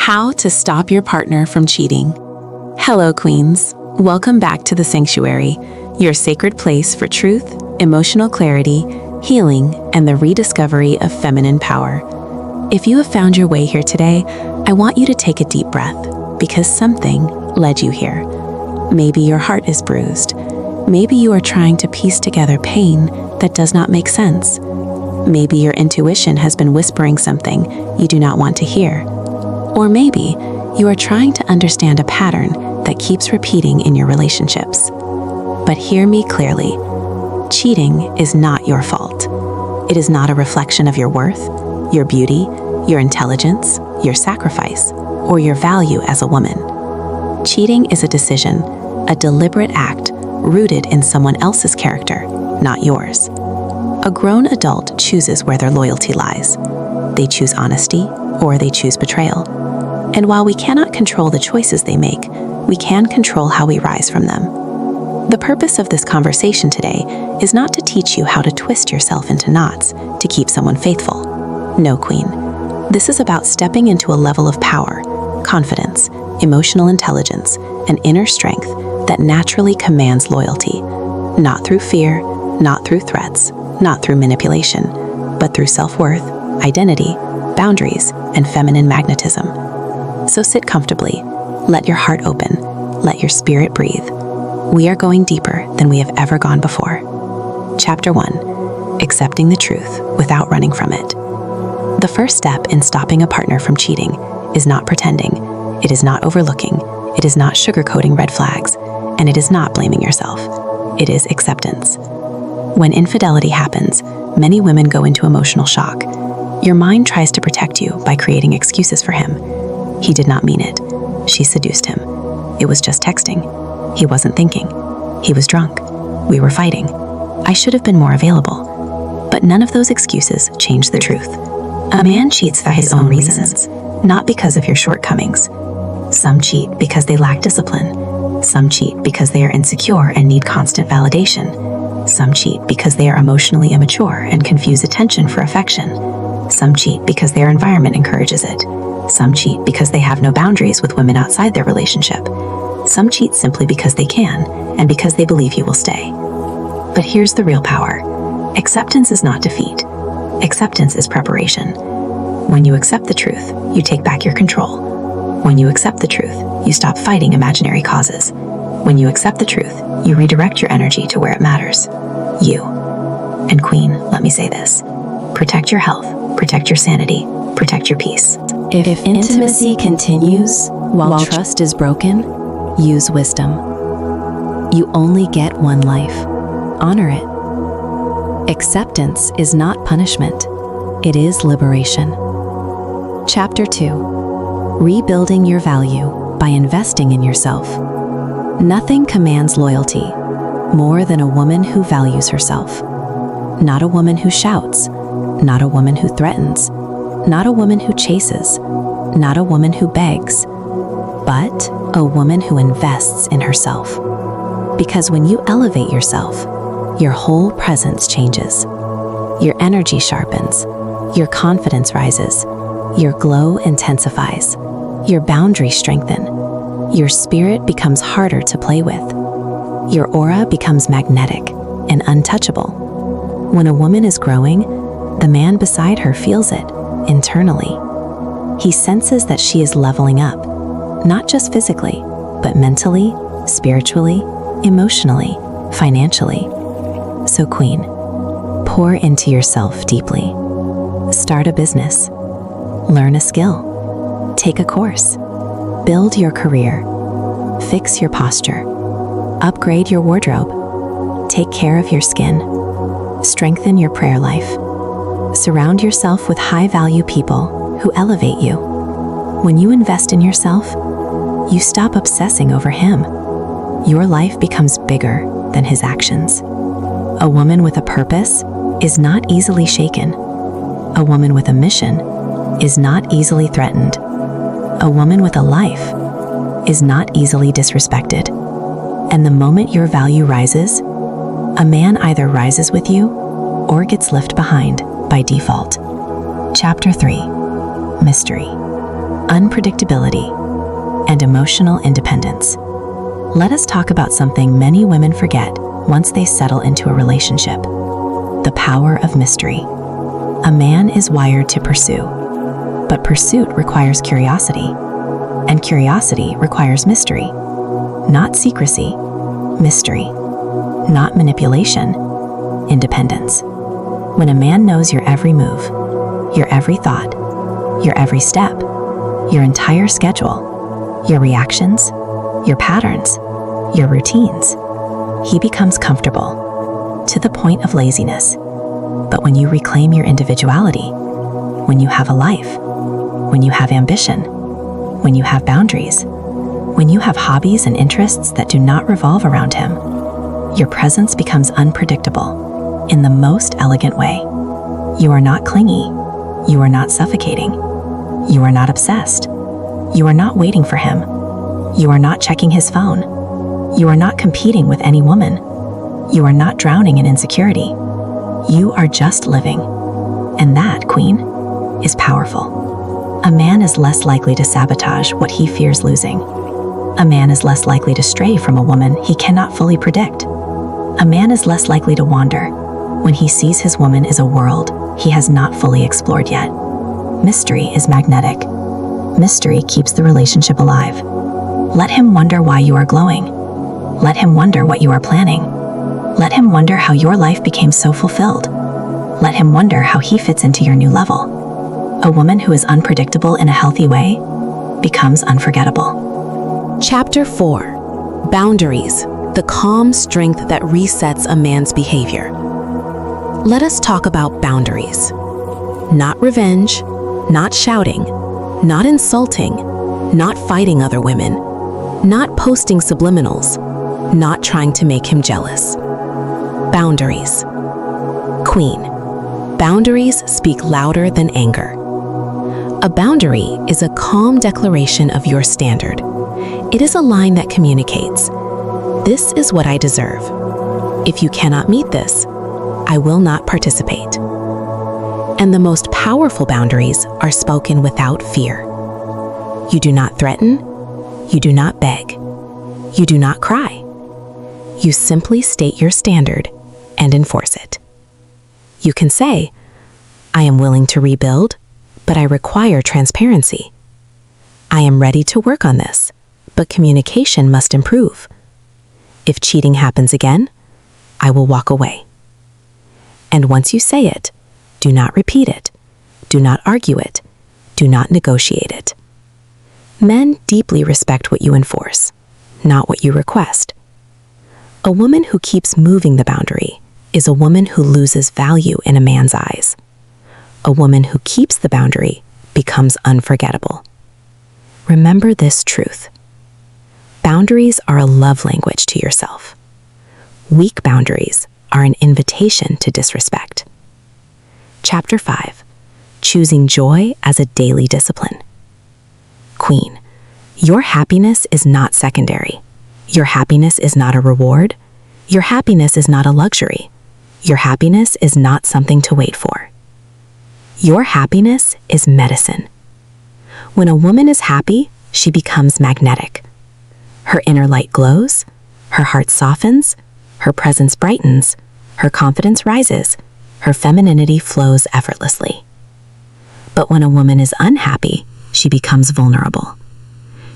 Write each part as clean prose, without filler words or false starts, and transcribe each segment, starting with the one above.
How to stop your partner from cheating. Hello, queens. Welcome back to the Sanctuary, your sacred place for truth, emotional clarity, healing, and the rediscovery of feminine power. If you have found your way here today, I want you to take a deep breath because something led you here. Maybe your heart is bruised. Maybe you are trying to piece together pain that does not make sense. Maybe your intuition has been whispering something you do not want to hear. Or maybe you are trying to understand a pattern that keeps repeating in your relationships. But hear me clearly. Cheating is not your fault. It is not a reflection of your worth, your beauty, your intelligence, your sacrifice, or your value as a woman. Cheating is a decision, a deliberate act rooted in someone else's character, not yours. A grown adult chooses where their loyalty lies. They choose honesty or they choose betrayal. And while we cannot control the choices they make, we can control how we rise from them. The purpose of this conversation today is not to teach you how to twist yourself into knots to keep someone faithful. No, queen. This is about stepping into a level of power, confidence, emotional intelligence, and inner strength that naturally commands loyalty. Not through fear, not through threats, not through manipulation, but through self-worth, identity, boundaries, and feminine magnetism. So sit comfortably, let your heart open, let your spirit breathe. We are going deeper than we have ever gone before. Chapter 1. Accepting the truth without running from it. The first step in stopping a partner from cheating is not pretending, it is not overlooking, it is not sugarcoating red flags, and it is not blaming yourself. It is acceptance. When infidelity happens, many women go into emotional shock. Your mind tries to protect you by creating excuses for him. He did not mean it. She seduced him. It was just texting. He wasn't thinking. He was drunk. We were fighting. I should have been more available. But none of those excuses change the truth. A man cheats for his own reasons, not because of your shortcomings. Some cheat because they lack discipline. Some cheat because they are insecure and need constant validation. Some cheat because they are emotionally immature and confuse attention for affection. Some cheat because their environment encourages it. Some cheat because they have no boundaries with women outside their relationship. Some cheat simply because they can, and because they believe you will stay. But here's the real power. Acceptance is not defeat. Acceptance is preparation. When you accept the truth, you take back your control. When you accept the truth, you stop fighting imaginary causes. When you accept the truth, you redirect your energy to where it matters. You. And queen, let me say this. Protect your health, protect your sanity, protect your peace. If intimacy continues while trust is broken, use wisdom. You only get one life. Honor it. Acceptance is not punishment. It is liberation. Chapter 2. Rebuilding your value by investing in yourself. Nothing commands loyalty more than a woman who values herself. Not a woman who shouts, not a woman who threatens, not a woman who chases, not a woman who begs, but a woman who invests in herself. Because when you elevate yourself, your whole presence changes. Your energy sharpens, your confidence rises, your glow intensifies, your boundaries strengthen, your spirit becomes harder to play with, your aura becomes magnetic and untouchable. When a woman is growing, the man beside her feels it internally. He senses that she is leveling up, not just physically, but mentally, spiritually, emotionally, financially. So queen, pour into yourself deeply. Start a business. Learn a skill. Take a course. Build your career. Fix your posture. Upgrade your wardrobe. Take care of your skin. Strengthen your prayer life. Surround yourself with high-value people who elevate you. When you invest in yourself, you stop obsessing over him. Your life becomes bigger than his actions. A woman with a purpose is not easily shaken. A woman with a mission is not easily threatened. A woman with a life is not easily disrespected. And the moment your value rises, a man either rises with you or gets left behind by default. Chapter 3. Mystery. unpredictability, and emotional independence. Let us talk about something many women forget once they settle into a relationship: the power of mystery. A man is wired to pursue, but pursuit requires curiosity, and curiosity requires mystery. Not secrecy, mystery. Not manipulation, independence. When a man knows your every move, your every thought, your every step, your entire schedule, your reactions, your patterns, your routines, he becomes comfortable, to the point of laziness. But when you reclaim your individuality, when you have a life, when you have ambition, when you have boundaries, when you have hobbies and interests that do not revolve around him, your presence becomes unpredictable in the most elegant way. You are not clingy. You are not suffocating. You are not obsessed. You are not waiting for him. You are not checking his phone. You are not competing with any woman. You are not drowning in insecurity. You are just living. And that, Queen, is powerful. A man is less likely to sabotage what he fears losing. A man is less likely to stray from a woman he cannot fully predict. A man is less likely to wander when he sees his woman is a world he has not fully explored yet. Mystery is magnetic. Mystery keeps the relationship alive. Let him wonder why you are glowing. Let him wonder what you are planning. Let him wonder how your life became so fulfilled. Let him wonder how he fits into your new level. A woman who is unpredictable in a healthy way becomes unforgettable. Chapter 4. Boundaries, the calm strength that resets a man's behavior. Let us talk about boundaries. Not revenge, not shouting, not insulting, not fighting other women, not posting subliminals, not trying to make him jealous. Boundaries. Queen. Boundaries speak louder than anger. A boundary is a calm declaration of your standard. It is a line that communicates, "This is what I deserve. If you cannot meet this, I will not participate." And the most powerful boundaries are spoken without fear. You do not threaten. You do not beg. You do not cry. You simply state your standard and enforce it. You can say, "I am willing to rebuild, but I require transparency. I am ready to work on this, but communication must improve. If cheating happens again, I will walk away." And once you say it, do not repeat it, do not argue it, do not negotiate it. Men deeply respect what you enforce, not what you request. A woman who keeps moving the boundary is a woman who loses value in a man's eyes. A woman who keeps the boundary becomes unforgettable. Remember this truth. Boundaries are a love language to yourself. Weak boundaries are an invitation to disrespect. Chapter 5. Choosing joy as a daily discipline. Queen, your happiness is not secondary. Your happiness is not a reward. Your happiness is not a luxury. Your happiness is not something to wait for. Your happiness is medicine. When a woman is happy, she becomes magnetic. Her inner light glows, her heart softens, her presence brightens, her confidence rises, her femininity flows effortlessly. But when a woman is unhappy, she becomes vulnerable.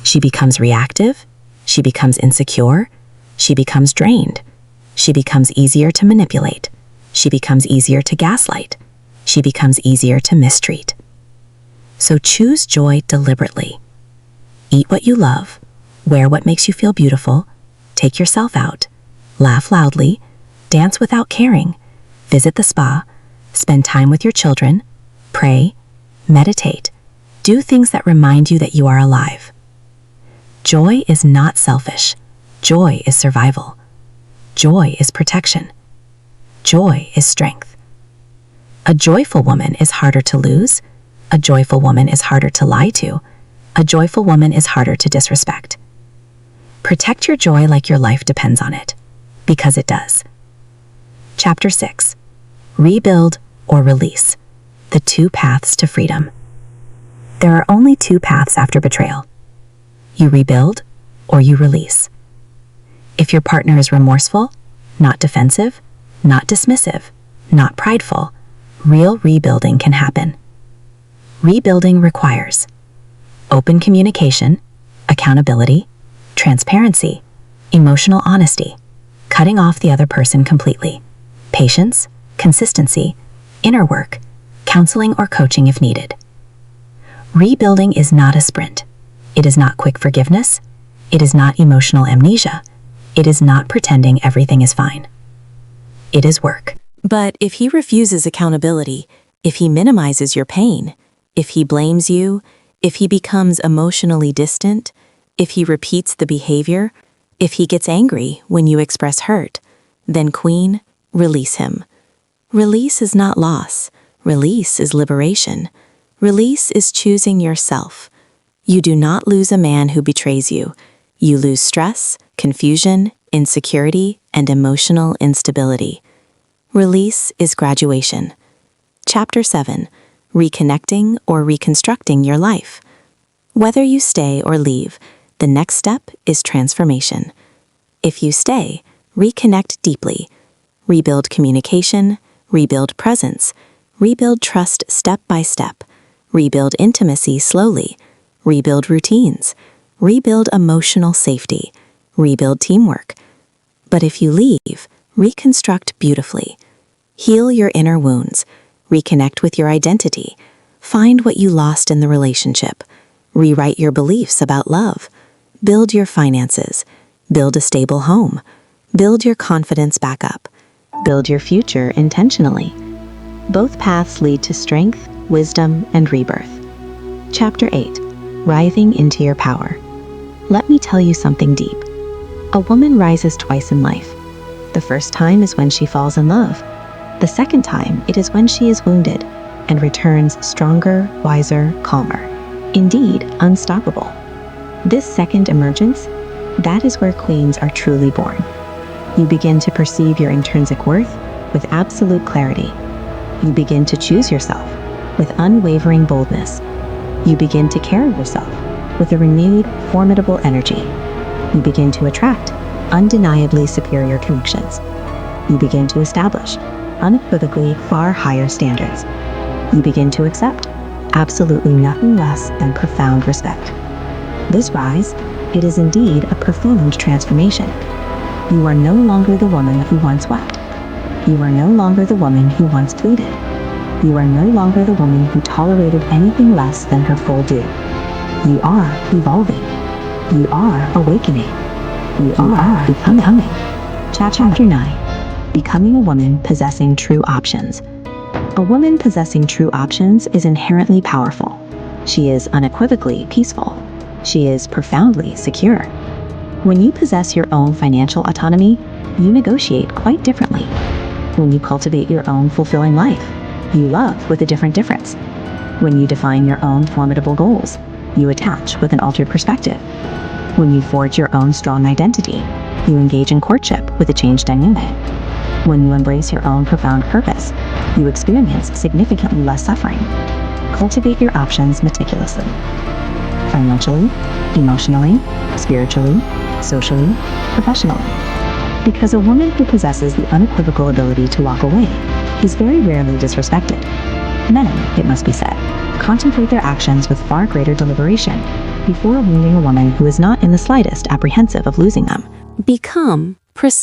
She becomes reactive, she becomes insecure, she becomes drained, she becomes easier to manipulate, she becomes easier to gaslight, she becomes easier to mistreat. So choose joy deliberately. Eat what you love, wear what makes you feel beautiful, take yourself out, laugh loudly, dance without caring, visit the spa, spend time with your children, pray, meditate, do things that remind you that you are alive. Joy is not selfish. Joy is survival. Joy is protection. Joy is strength. A joyful woman is harder to lose. A joyful woman is harder to lie to. A joyful woman is harder to disrespect. Protect your joy like your life depends on it, because it does. Chapter 6. Rebuild or release, the two paths to freedom. There are only two paths after betrayal. You rebuild or you release. If your partner is remorseful, not defensive, not dismissive, not prideful, real rebuilding can happen. Rebuilding requires open communication, accountability, transparency, emotional honesty, cutting off the other person completely, patience, consistency, inner work, counseling or coaching if needed. Rebuilding is not a sprint. It is not quick forgiveness. It is not emotional amnesia. It is not pretending everything is fine. It is work. But if he refuses accountability, if he minimizes your pain, if he blames you, if he becomes emotionally distant, if he repeats the behavior, if he gets angry when you express hurt, then Queen, release him. Release is not loss. Release is liberation. Release is choosing yourself. You do not lose a man who betrays you. You lose stress, confusion, insecurity, and emotional instability. Release is graduation. Chapter 7. Reconnecting or reconstructing your life. Whether you stay or leave, the next step is transformation. If you stay, reconnect deeply. Rebuild communication, rebuild presence, rebuild trust step by step, rebuild intimacy slowly, rebuild routines, rebuild emotional safety, rebuild teamwork. But if you leave, reconstruct beautifully. Heal your inner wounds, reconnect with your identity, find what you lost in the relationship, rewrite your beliefs about love, build your finances, build a stable home, build your confidence back up, build your future intentionally. Both paths lead to strength, wisdom, and rebirth. Chapter 8. Rising into your power. Let me tell you something deep. A woman rises twice in life. The first time is when she falls in love. The second time, it is when she is wounded and returns stronger, wiser, calmer. Indeed, unstoppable. This second emergence, that is where queens are truly born. You begin to perceive your intrinsic worth with absolute clarity. You begin to choose yourself with unwavering boldness. You begin to carry yourself with a renewed, formidable energy. You begin to attract undeniably superior connections. You begin to establish unequivocally far higher standards. You begin to accept absolutely nothing less than profound respect. This rise, it is indeed a profound transformation. You are no longer the woman who once wept. You are no longer the woman who once pleaded. You are no longer the woman who tolerated anything less than her full due. You are evolving. You are awakening. You are becoming. Chapter 9. Becoming a woman possessing true options. A woman possessing true options is inherently powerful. She is unequivocally peaceful. She is profoundly secure. When you possess your own financial autonomy, you negotiate quite differently. When you cultivate your own fulfilling life, you love with a different difference. When you define your own formidable goals, you attach with an altered perspective. When you forge your own strong identity, you engage in courtship with a changed dynamic. When you embrace your own profound purpose, you experience significantly less suffering. Cultivate your options meticulously. Financially, emotionally, spiritually, socially, professionally. Because a woman who possesses the unequivocal ability to walk away is very rarely disrespected. Men, it must be said, contemplate their actions with far greater deliberation before wounding a woman who is not in the slightest apprehensive of losing them. Become